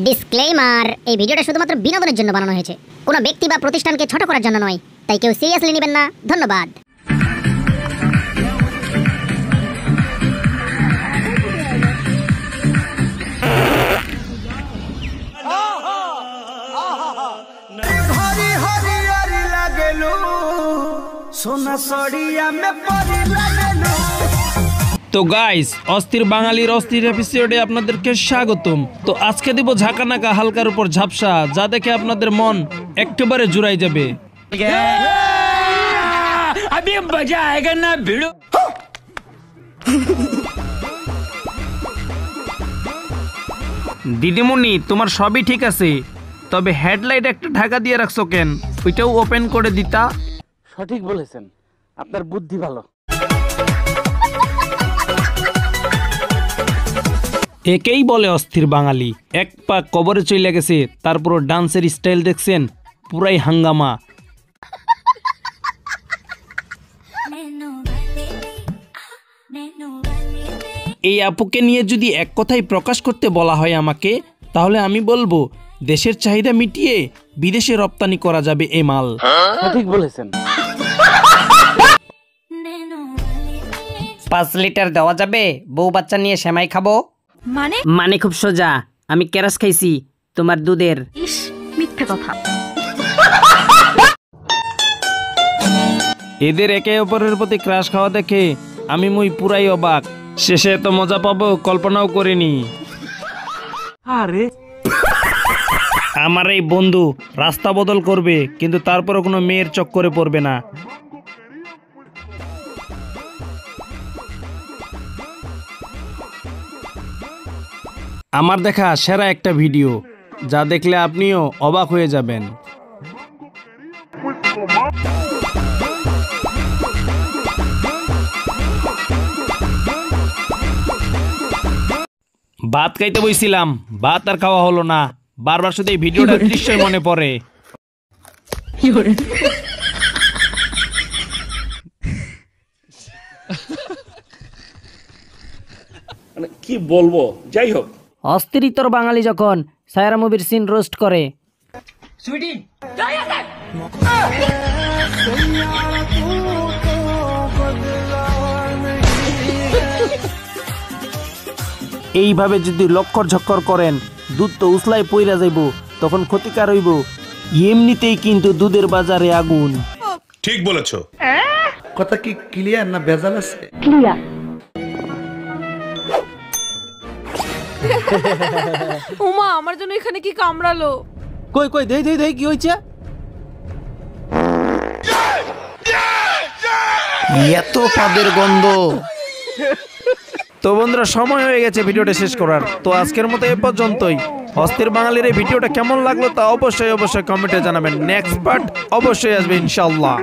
Disclaimer, এই ভিডিওটা শুধুমাত্র বিনোদনের জন্য বানানো হয়েছে, কোনো ব্যক্তি বা প্রতিষ্ঠানকে ছোট করার জন্য নয়, তাই কেউ সিরিয়াসলি নেবেন না। ধন্যবাদ। তো গাইস, অস্থির বাঙালির অস্থির এপিসোডে আপনাদেরকে স্বাগতম। তো আজকে দেব ঝাঁকানাকা হালকার উপর ঝাপসা, যা দেখে আপনাদের মন একেবারে জুড়াই যাবে। দিদিমণি, তোমার সবই ঠিক আছে, তবে হেডলাইট একটা ঢাকা দিয়ে রাখছো কেন? ওইটাও ওপেন করে দিতা। সঠিক বলেছেন, আপনার বুদ্ধি ভালো। একেই বলে অস্থির বাঙালি। এক পা কবরে চলে গেছে, তারপর ডান্সের স্টাইল দেখছেন, পুরাই হাঙ্গামা। এই আপুকে নিয়ে যদি এক কথায় প্রকাশ করতে বলা হয় আমাকে, তাহলে আমি বলবো দেশের চাহিদা মিটিয়ে বিদেশে রপ্তানি করা যাবে এই মাল। সঠিক বলেছেন। 5 লিটার দেওয়া যাবে? বউ বাচ্চা নিয়ে সেমাই খাবো। মানে খুব সোজা, আমি কেরাস খাইছি তোমার দুধের। ইস, মিথ্যে কথা। এদের একে অপরের প্রতি ক্রাশ খাওয়া দেখে আমি পুরাই অবাক। শেষে এত মজা পাবো কল্পনাও করিনি। আরে আমার এই বন্ধু রাস্তা বদল করবে, কিন্তু তারপরও কোনো মেয়ের চক্করে পড়বে না। আমার দেখা সেরা একটা ভিডিও, যা দেখলে আপনিও অবাক হয়ে যাবেন। ভাত খাইতে বইছিলাম, ভাত আর খাওয়া হলো না। বারবার শুধু এই ভিডিওটা দৃশ্যই মনে পড়ে। কি বলবো, যাই হোক। অস্থিরিতর বাঙালি যখন সায়রা মুভির সিন রোস্ট করে। এইভাবে যদি লক্কর ঝক্কর করেন, দুধ তো উসলাই পইরা যাইব, তখন ক্ষতিকার হইব। এমনিতেই কিন্তু দুধের বাজারে আগুন। ঠিক বলেছো। কথা কি ক্লিয়ার না ভেজাল আছে? ক্লিয়ার। উমা, আমার জন্য এখানে কি কামড়ালো? কই কই, দেই দেই দেই, কি হইছে? এত পাদের গন্ধ। তো বন্ধুরা, সময় হয়ে গেছে ভিডিওটা শেষ করার। তো আজকের মতো এ পর্যন্তই। অস্থির বাঙালির এই ভিডিওটা কেমন লাগলো তা অবশ্যই কমেন্টে জানাবেন। নেক্সট পার্ট অবশ্যই আসবে ইনশাআল্লাহ।